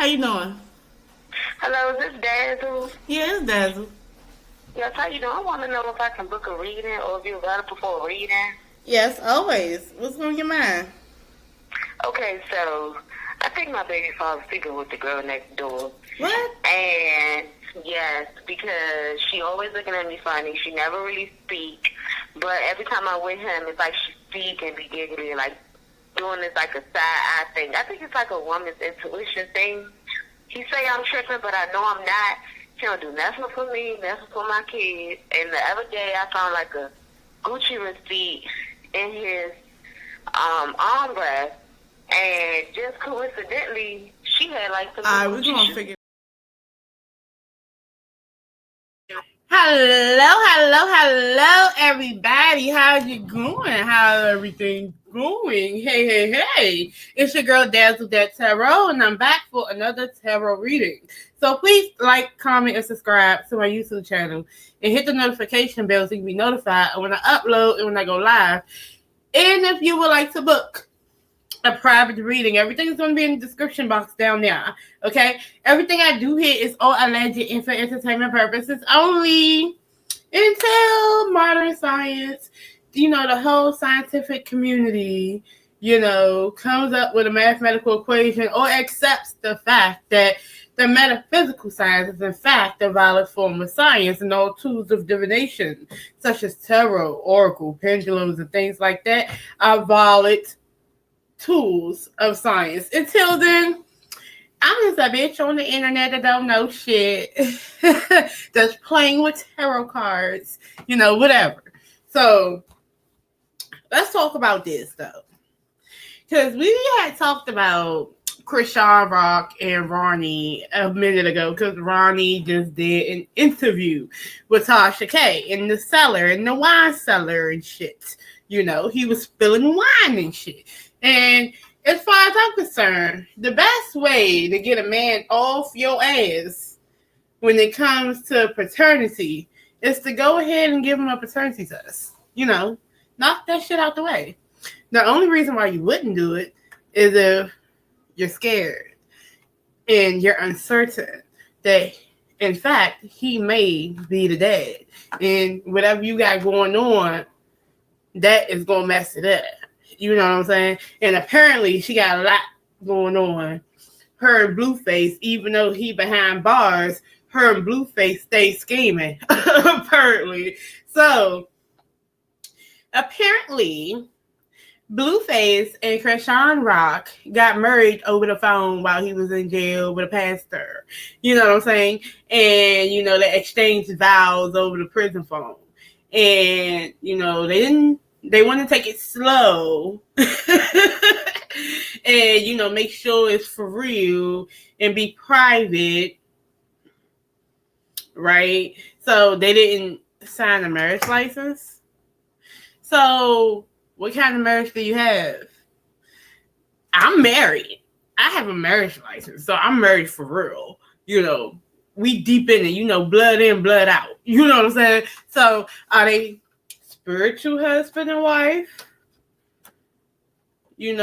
How you doing? Hello, is this Dazzle? Yeah, it's Dazzle. Yes, how you doing? I want to know if I can book a reading or if you're available for a reading. Yes, always. What's on your mind? Okay, so I think my baby father's sleeping with the girl next door. What? And yes, because she always looking at me funny. She never really speak. But every time I'm with him, it's like she speak and be giggly, like doing this like a side eye thing. I think it's like a woman's intuition thing. He say I'm tripping, but I know I'm not. She don't do nothing for me, nothing for my kids. And the other day, I found like a Gucci receipt in his armrest, and just coincidentally, she had like some. Alright, we're gonna figure. Hello, everybody. How you going? How everything going? Hey. It's your girl Dazzle.Tarot, and I'm back for another tarot reading. So please like, comment, and subscribe to my YouTube channel, and hit the notification bell so you can be notified when I upload and when I go live. And if you would like to book a private reading, everything is going to be in the description box down there. Okay, everything I do here is all alleged and for entertainment purposes only. Until modern science, the whole scientific community, comes up with a mathematical equation or accepts the fact that the metaphysical science is in fact a valid form of science, and all tools of divination, such as tarot, oracle, pendulums, and things like that, are valid tools of science. Until then, I'm just a bitch on the internet that don't know shit. Just playing with tarot cards, whatever. So let's talk about this though. Because we had talked about Chrisean Rock and Ronnie a minute ago, because Ronnie just did an interview with Tasha K in the cellar, in the wine cellar and shit. He was spilling wine and shit. And as far as I'm concerned, the best way to get a man off your ass when it comes to paternity is to go ahead and give him a paternity test. Knock that shit out the way. The only reason why you wouldn't do it is if you're scared and you're uncertain that, in fact, he may be the dad. And whatever you got going on, that is going to mess it up. You know what I'm saying? And apparently she got a lot going on. Her and Blueface, even though he behind bars, her and Blueface stay scheming. Apparently. So, apparently, Blueface and Chrisean Rock got married over the phone while he was in jail with a pastor. You know what I'm saying? And, they exchanged vows over the prison phone. And, they want to take it slow and, make sure it's for real and be private, right? So they didn't sign a marriage license. So what kind of marriage do you have? I'm married. I have a marriage license, so I'm married for real. We deep in it, blood in, blood out. You know what I'm saying? So are they spiritual husband and wife? Is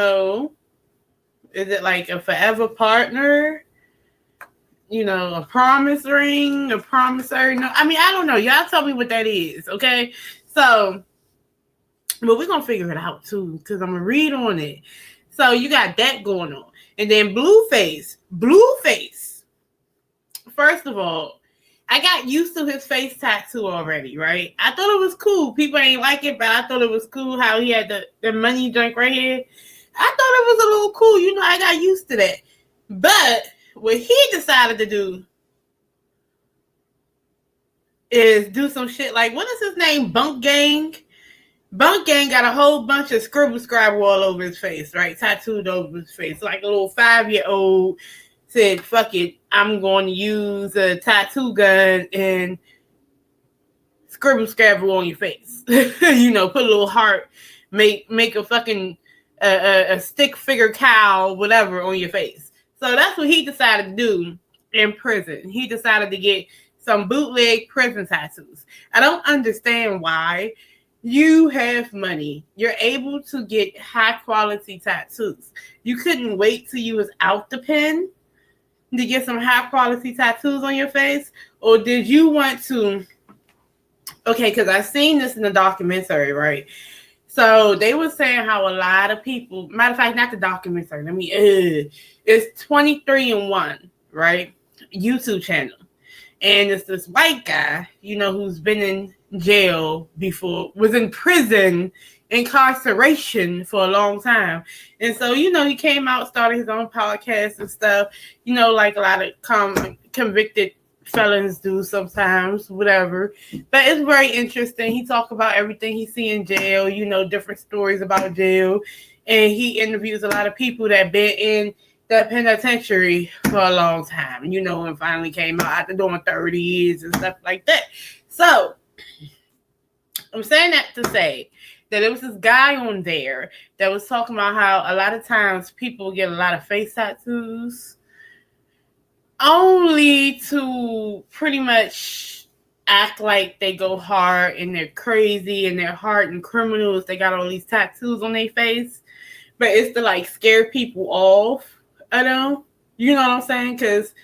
it like a forever partner? A promise ring, a promissory note. I don't know. Y'all tell me what that is, okay? So, but we're going to figure it out too, because I'm going to read on it. So you got that going on. And then Blueface. First of all, I got used to his face tattoo already, right? I thought it was cool. People ain't like it, but I thought it was cool how he had the money junk right here. I thought it was a little cool. I got used to that. But what he decided to do is do some shit like, what is his name? Bunk Gang? Bunk Gang got a whole bunch of scribble all over his face, right? Tattooed over his face. Like a little 5-year-old said, fuck it, I'm going to use a tattoo gun and scribble on your face. Put a little heart, make a fucking a stick figure cow, whatever, on your face. So that's what he decided to do in prison. He decided to get some bootleg prison tattoos. I don't understand why. You have money. You're able to get high quality tattoos. You couldn't wait till you was out the pen to get some high quality tattoos on your face? Or did you want to, okay, because I seen this in the documentary, right? So they were saying how a lot of people, matter of fact, not the documentary, it's 23 and 1, right? YouTube channel. And it's this white guy, who's been in jail before, was in prison, incarceration for a long time. And so, he came out, started his own podcast and stuff, like a lot of convicted felons do sometimes, whatever. But it's very interesting. He talk about everything he see in jail, different stories about jail. And he interviews a lot of people that been in the penitentiary for a long time, and finally came out after doing 30 years and stuff like that. So I'm saying that to say that there was this guy on there that was talking about how a lot of times people get a lot of face tattoos only to pretty much act like they go hard and they're crazy and they're hardened criminals. They got all these tattoos on their face, but it's to like scare people off. You know what I'm saying? Because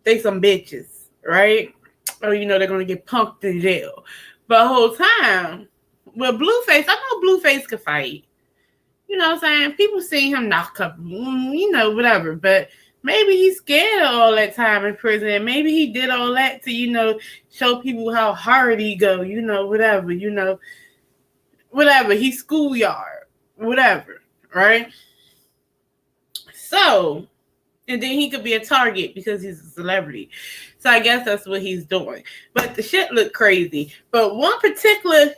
they some bitches, right? Or they're gonna get punked in jail. But the whole time, with Blueface, I know Blueface could fight. You know what I'm saying? People see him knock up, whatever. But maybe he's scared of all that time in prison. Maybe he did all that to, show people how hard he go, whatever, whatever. He's schoolyard, whatever, right? So, and then he could be a target because he's a celebrity. So I guess that's what he's doing. But the shit looked crazy. But one particular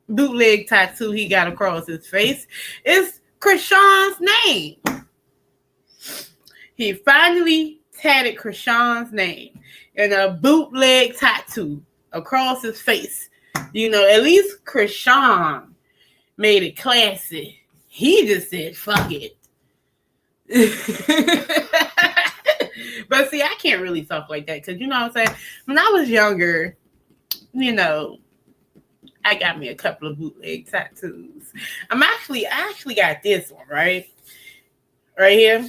bootleg tattoo he got across his face is Chrisean's name. He finally tatted Chrisean's name in a bootleg tattoo across his face. At least Chrisean made it classy. He just said, fuck it. But see, I can't really talk like that because, what I'm saying? When I was younger, I got me a couple of bootleg tattoos. I actually got this one, right here.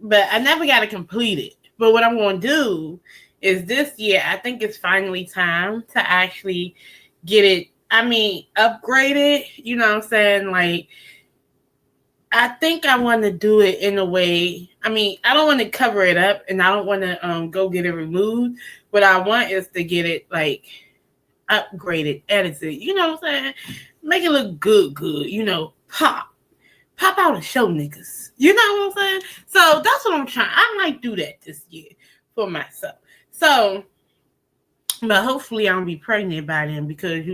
But I never got to complete it. But what I'm going to do is this year, I think it's finally time to actually get it, upgraded. You know what I'm saying? Like, I think I want to do it in a way. I don't want to cover it up and I don't want to go get it removed. What I want is to get it like upgraded, edited. You know what I'm saying? Make it look good. Pop out and show niggas. You know what I'm saying? So that's what I'm trying. I might do that this year for myself. So, but hopefully I don't be pregnant by then because,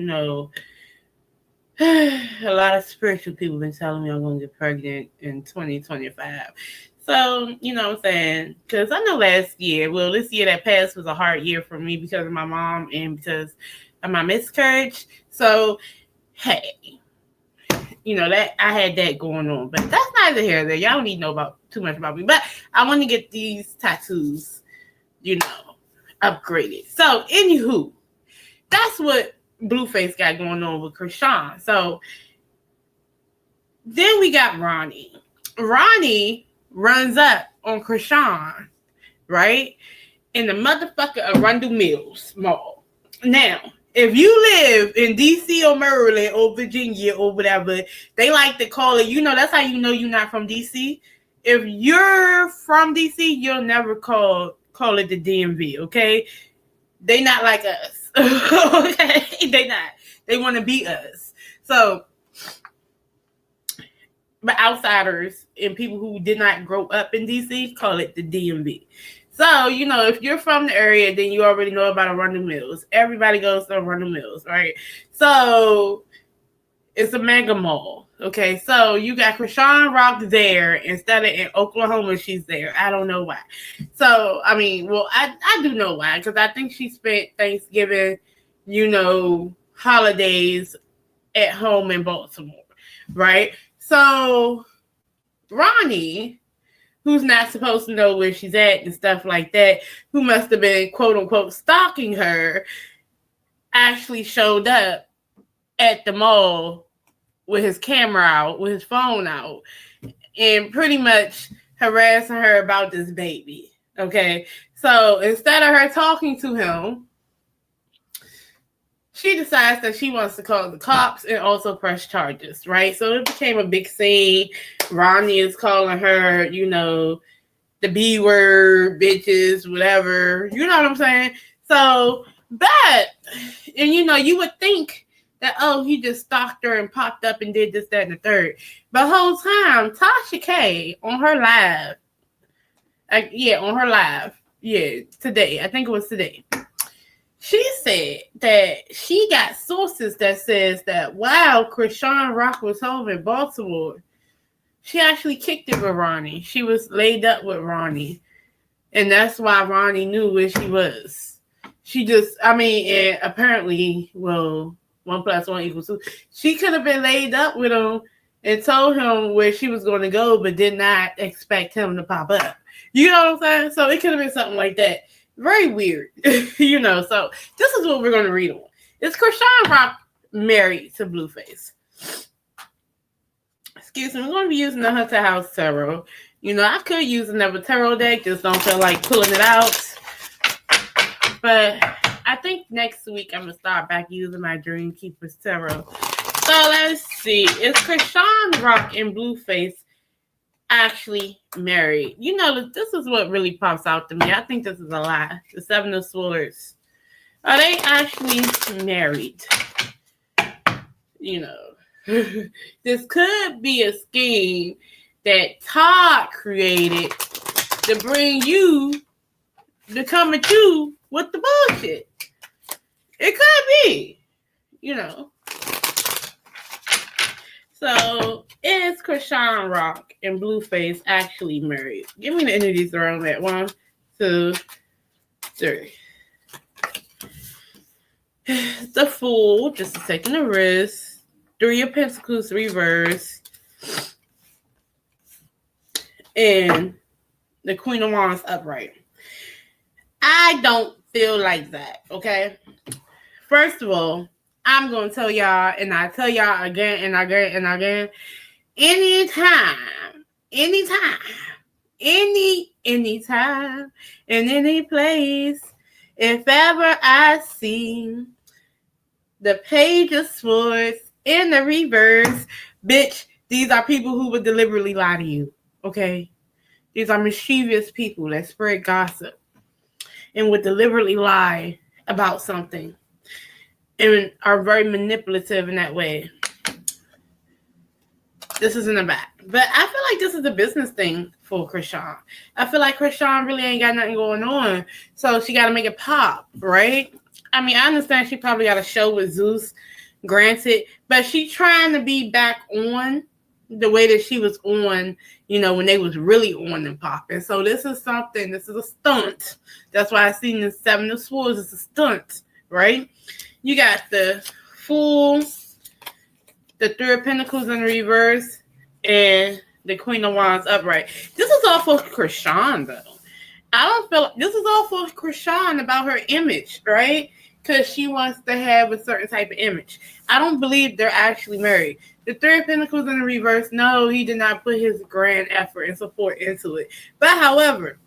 a lot of spiritual people been telling me I'm going to get pregnant in 2025. So, you know what I'm saying? Because I know this year that passed was a hard year for me because of my mom and because of my miscarriage. So, hey, that I had that going on. But that's neither here nor there. Y'all don't need to know too much about me. But I want to get these tattoos, upgraded. So, anywho, that's what Blueface got going on with Chrisean. So then we got Ronnie. Ronnie runs up on Chrisean, right? In the motherfucker Arundel Mills Mall. Now, if you live in DC or Maryland or Virginia or whatever, they like to call it, that's how you know you're not from DC. If you're from DC, you'll never call it the DMV, okay? They not like us. Okay, they not. They want to be us. So, but outsiders and people who did not grow up in DC call it the DMV. So, if you're from the area, then you already know about Arundel Mills. Everybody goes to Arundel Mills, right? So, it's a mega mall. Okay, so you got Chrisean Rock there instead of in Oklahoma. She's there. I don't know why. So, I do know why because I think she spent Thanksgiving, holidays at home in Baltimore, right? So, Ronnie, who's not supposed to know where she's at and stuff like that, who must have been quote unquote stalking her, actually showed up at the mall with his camera out, with his phone out, and pretty much harassing her about this baby. Okay, so instead of her talking to him, she decides that she wants to call the cops and also press charges, right? So it became a big scene. Ronnie is calling her, the B word, bitches, whatever. You know what I'm saying? So, but, and you would think that, oh, he just stalked her and popped up and did this, that, and the third. But the whole time, Tasha K on her live, today, I think it was today. She said that she got sources that says that while Chrisean Rock was home in Baltimore, she actually kicked it with Ronnie. She was laid up with Ronnie. And that's why Ronnie knew where she was. And apparently, 1 + 1 = 2. She could have been laid up with him and told him where she was going to go, but did not expect him to pop up. You know what I'm saying? So it could have been something like that. Very weird. So this is what we're going to read on. Is Chrisean Rock married to Blueface? Excuse me, we're going to be using the Hunter House Tarot. I could use another tarot deck, just don't feel like pulling it out. But I think next week I'm going to start back using my Dream Keepers Tarot. So let's see. Is Chrisean Rock and Blueface actually married? This is what really pops out to me. I think this is a lie. The 7 of Swords. Are they actually married? This could be a scheme that Todd created to bring you to come at you with the bullshit. It could be, So, is Chrisean Rock and Blueface actually married? Give me the energies around that. 1, 2, 3. The Fool, just a second of rest. 3 of Pentacles reverse. And the Queen of Wands upright. I don't feel like that, okay? First of all, I'm going to tell y'all, and I tell y'all again and again and again, anytime, in any place, if ever I see the Page of Swords in the reverse, bitch, these are people who would deliberately lie to you, okay? These are mischievous people that spread gossip and would deliberately lie about something and are very manipulative in that way. This is in the back. But I feel like this is a business thing for Chrisean. I feel like Chrisean really ain't got nothing going on. So she got to make it pop, right? I understand she probably got a show with Zeus, granted. But she trying to be back on the way that she was on, when they was really on and popping. So this is a stunt. That's why I seen the 7 of Swords. It's a stunt, right? You got the Fool, the 3 of Pentacles in reverse, and the Queen of Wands upright. This is all for Chrisean, though. I don't feel like this is all for Chrisean about her image, right? Because she wants to have a certain type of image. I don't believe they're actually married. The 3 of Pentacles in the reverse, no, he did not put his grand effort and support into it. But however,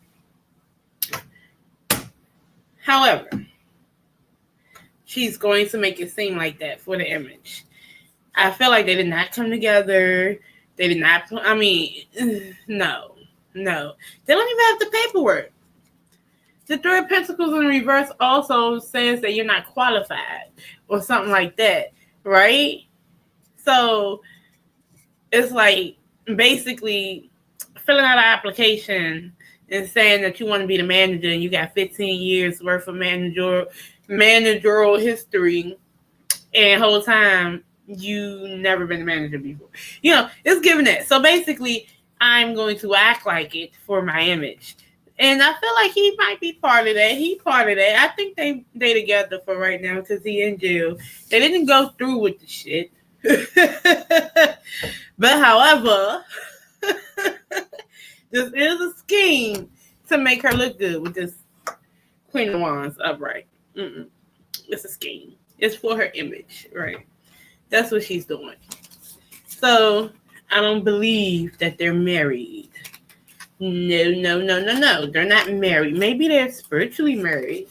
she's going to make it seem like that for the image. I feel like they did not come together. They did not, no. They don't even have the paperwork. The 3 of Pentacles in reverse also says that you're not qualified or something like that, right? So it's like basically filling out an application and saying that you want to be the manager and you got 15 years worth of managerial history, and whole time you never been a manager before. It's giving that. So basically, I'm going to act like it for my image. And I feel like he might be part of that. I think they together for right now because he in jail. They didn't go through with the shit. But however, this is a scheme to make her look good with this Queen of Wands upright. It's a scheme. It's for her image, right? That's what she's doing. So I don't believe that they're married. No. They're not married. Maybe they're spiritually married.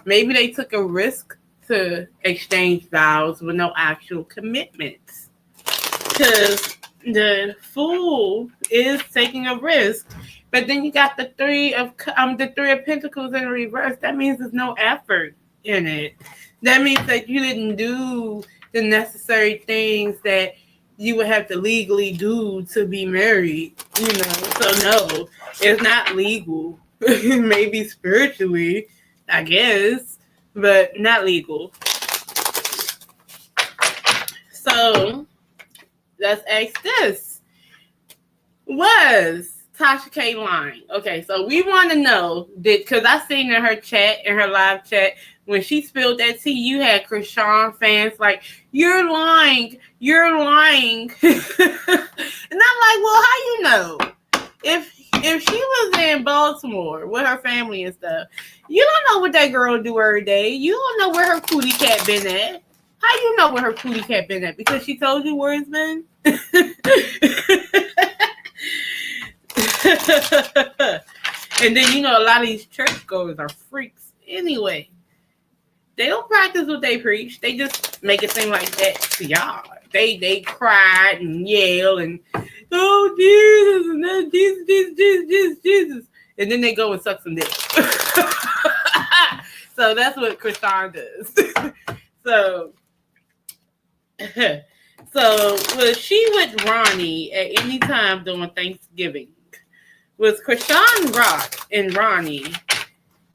Maybe they took a risk to exchange vows with no actual commitments. Because the Fool is taking a risk, but then you got the Three of Pentacles in reverse. That means there's no effort in it. That means that you didn't do the necessary things that you would have to legally do to be married. So no, it's not legal. Maybe spiritually, I guess, but not legal. So let's ask this. Was Tasha K lying? Okay, so we want to know, because I seen in her live chat, when she spilled that tea, you had Chrisean fans like, you're lying. And I'm like, well, how you know? If she was in Baltimore with her family and stuff, you don't know what that girl do every day. You don't know where her cootie cat been at. How you know where her cootie cat been at? Because she told you where it's been? And then, a lot of these churchgoers are freaks anyway. They don't practice what they preach. They just make it seem like that to y'all. They cry and yell and, oh, Jesus, and then Jesus. And then they go and suck some dick. So that's what Chrisean does. So was she with Ronnie at any time during Thanksgiving? Was Chrisean Rock and Ronnie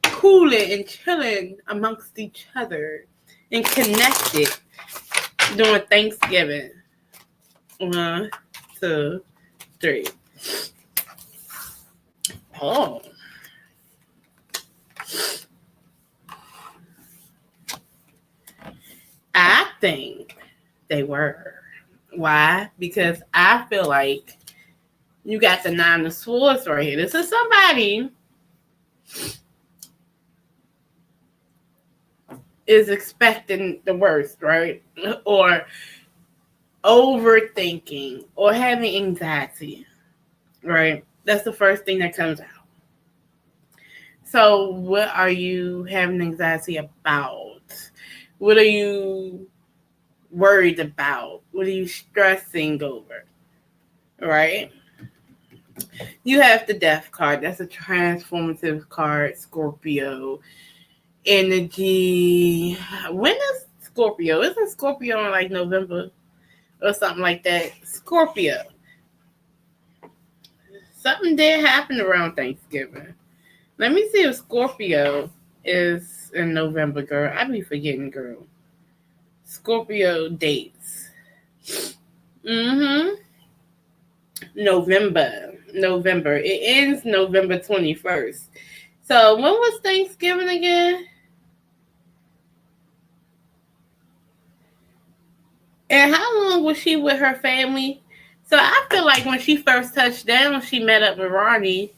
cooling and chilling amongst each other and connected during Thanksgiving? 1, 2, 3. Oh. I think they were. Why? Because I feel like you got the 9 of Swords right here. This is somebody is expecting the worst, right? Or overthinking or having anxiety, right? That's the first thing that comes out. So what are you having anxiety about? What are you worried about? What are you stressing over? Right? You have the Death card. That's a transformative card, Scorpio. Energy. When is Scorpio? Isn't Scorpio in like November or something like that? Scorpio. Something did happen around Thanksgiving. Let me see if Scorpio is in November, girl. I be forgetting, girl. Scorpio dates. November. It ends November 21st. So when was Thanksgiving again? And how long was she with her family? So I feel like when she first touched down, she met up with Ronnie.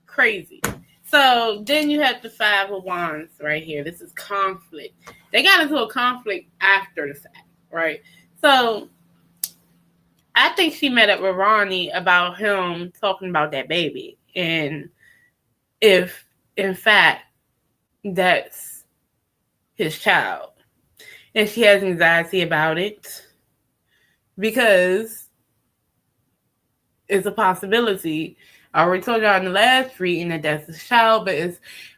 Crazy. So then you have the 5 of Wands right here. This is conflict. They got into a conflict after the fact, right? So I think she met up with Ronnie about him talking about that baby. And if, in fact, that's his child. And she has anxiety about it because it's a possibility. I already told y'all in the last reading that that's his child,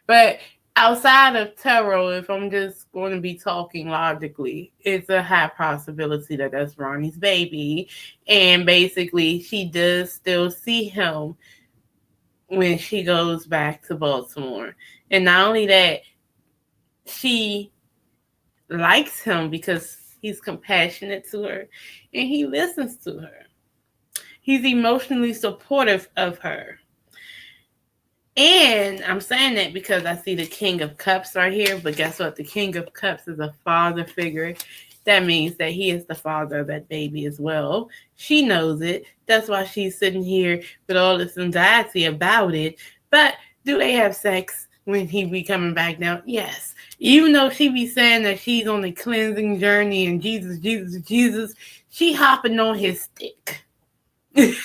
but outside of tarot, if I'm just going to be talking logically, it's a high possibility that that's Ronnie's baby. And basically, she does still see him when she goes back to Baltimore. And not only that, she likes him because he's compassionate to her and he listens to her. He's emotionally supportive of her. And I'm saying that because I see the King of Cups right here. But guess what? The King of Cups is a father figure. That means that he is the father of that baby as well. She knows it. That's why she's sitting here with all this anxiety about it. But do they have sex when he be coming back down? Yes. Even though she be saying that she's on a cleansing journey and Jesus, she hopping on his stick.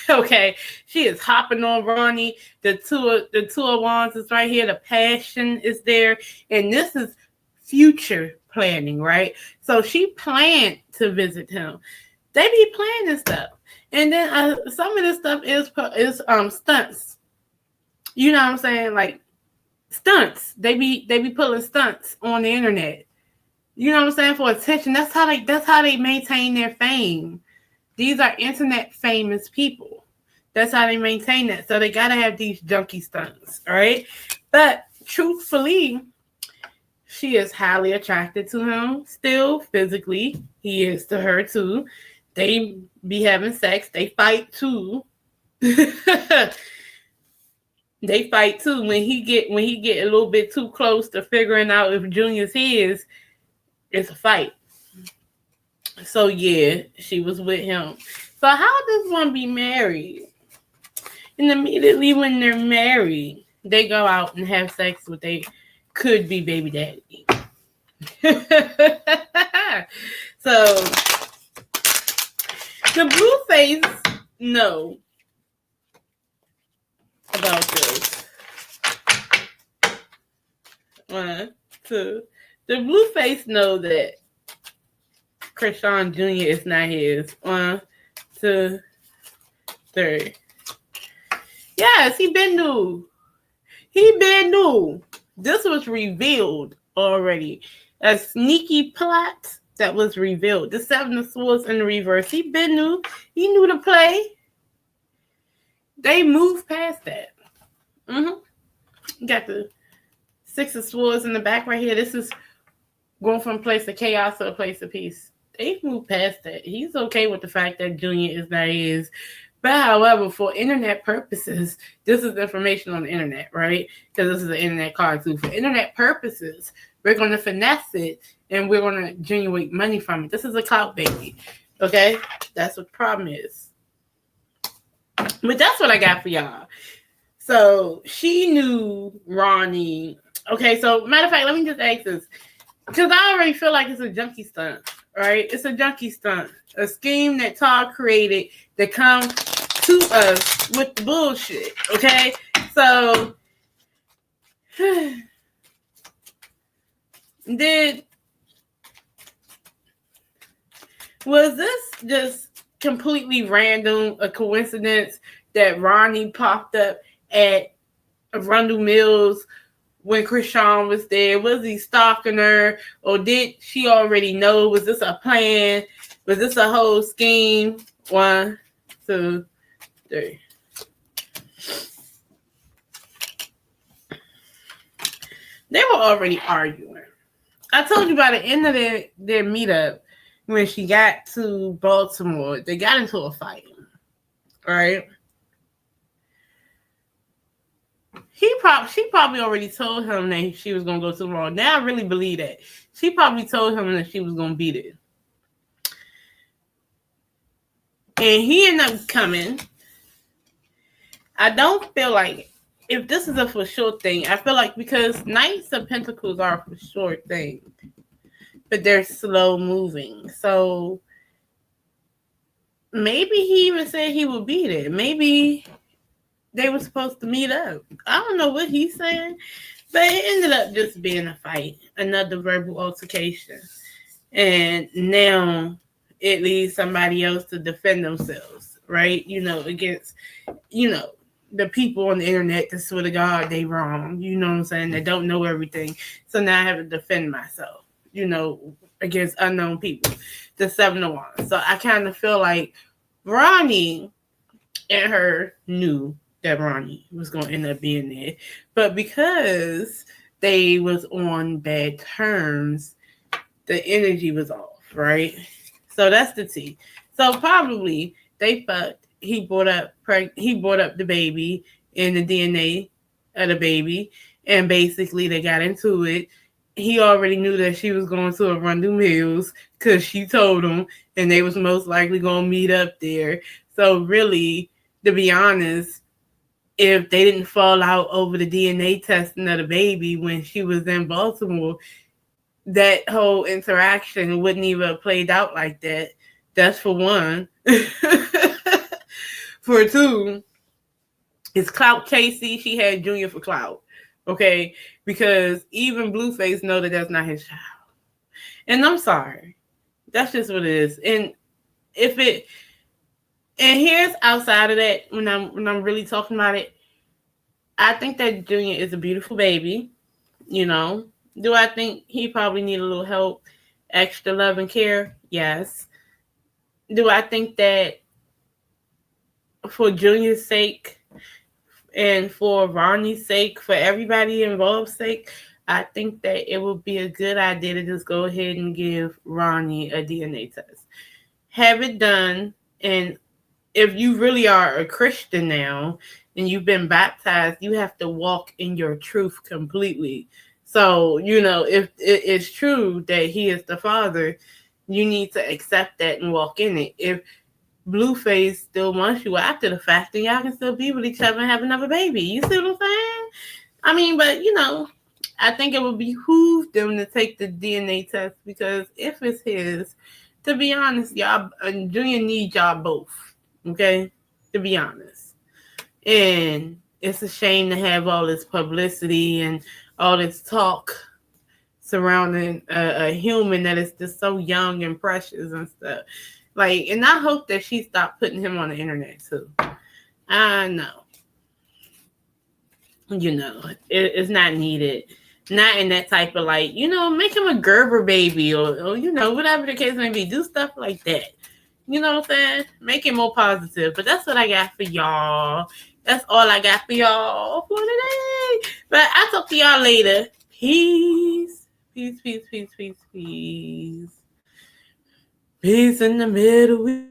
Okay, she is hopping on Ronnie. The two of wands is right here. The passion is there, and this is future planning, right? So she planned to visit him. They be planning stuff, and then some of this stuff is stunts. You know what I'm saying? Like stunts. They be pulling stunts on the internet. You know what I'm saying? For attention. That's how they maintain their fame. These are internet famous people. That's how they maintain that. So they gotta have these junkie stunts, all right? But truthfully, she is highly attracted to him still physically. He is to her too. They be having sex. They fight too. They fight too. When he get a little bit too close to figuring out if Junior's his, it's a fight. So yeah, she was with him. So how does one be married? And immediately when they're married, they go out and have sex with they could be baby daddy. So the blue face know about this. One, two. The blue face know that Chrisean Jr. is not his. One, two, three. Yes, he been new. He been new. This was revealed already. A sneaky plot that was revealed. The Seven of Swords in the reverse. He been new. He knew to play. They moved past that. Got the Six of Swords in the back right here. This is going from a place of chaos to a place of peace. They've moved past that. He's okay with the fact that Junior is not his. But however, for internet purposes, this is information on the internet, right? Because this is an internet card too. For internet purposes, we're going to finesse it and we're going to generate money from it. This is a clout baby, okay? That's what the problem is. But that's what I got for y'all. So she knew Ronnie. Okay, so matter of fact, let me just ask this. Because I already feel like it's a junkie stunt, right? It's a junkie stunt. A scheme that Todd created that comes to us with the bullshit, okay? So, was this just completely random, a coincidence that Ronnie popped up at Arundel Mills when Chrisean was there? Was he stalking her, or did she already know? Was this a plan? Was this a whole scheme? 1, 2, 3. They were already arguing. I told you by the end of their meetup, when she got to Baltimore, they got into a fight. Right? She probably already told him that she was gonna go to the mall. Now I really believe that. She probably told him that she was gonna beat it. And he ended up coming. I don't feel like, if this is a for sure thing, I feel like because Knights of Pentacles are a for sure thing, but they're slow moving. So maybe he even said he would beat it. Maybe they were supposed to meet up. I don't know what he's saying, but it ended up just being a fight, another verbal altercation. And now it leaves somebody else to defend themselves, right? Against, the people on the internet that swear to God they wrong. You know what I'm saying? They don't know everything. So now I have to defend myself, against unknown people. The Seven of Wands. So I kind of feel like Ronnie and her knew that Ronnie was going to end up being there. But because they was on bad terms, the energy was off, right? So that's the tea. So probably they fucked. He brought up the baby and the DNA of the baby, and basically they got into it. He already knew that she was going to Arundel Mills because she told him, and they was most likely going to meet up there. So really, to be honest, if they didn't fall out over the DNA testing of the baby when she was in Baltimore, that whole interaction wouldn't even have played out like that. That's for one. For two, it's clout Casey. She had Junior for clout. Okay, because even Blueface know that that's not his child. And I'm sorry, that's just what it is. And if it, and here's outside of that, when I'm really talking about it, I think that Junior is a beautiful baby. You know, do I think he probably need a little help, extra love and care? Yes. Do I think that for Junior's sake and for Ronnie's sake, for everybody involved's sake, I think that it would be a good idea to just go ahead and give Ronnie a DNA test. Have it done, and if you really are a Christian now and you've been baptized, you have to walk in your truth completely. So, if it is true that he is the father, you need to accept that and walk in it. If Blueface still wants you after the fact, then y'all can still be with each other and have another baby. You see what I'm saying? I mean, but I think it would behoove them to take the DNA test, because if it's his, to be honest, y'all, Junior needs y'all both. Okay, to be honest, and it's a shame to have all this publicity and all this talk surrounding a human that is just so young and precious and stuff. Like, and I hope that she stopped putting him on the internet too. I know, it's not needed. Not in that type of make him a Gerber baby or whatever the case may be. Do stuff like that. You know what I'm saying? Make it more positive. But that's what I got for y'all. That's all I got for y'all for today. But I'll talk to y'all later. Peace. Peace, peace, peace, peace, peace. Peace in the middle.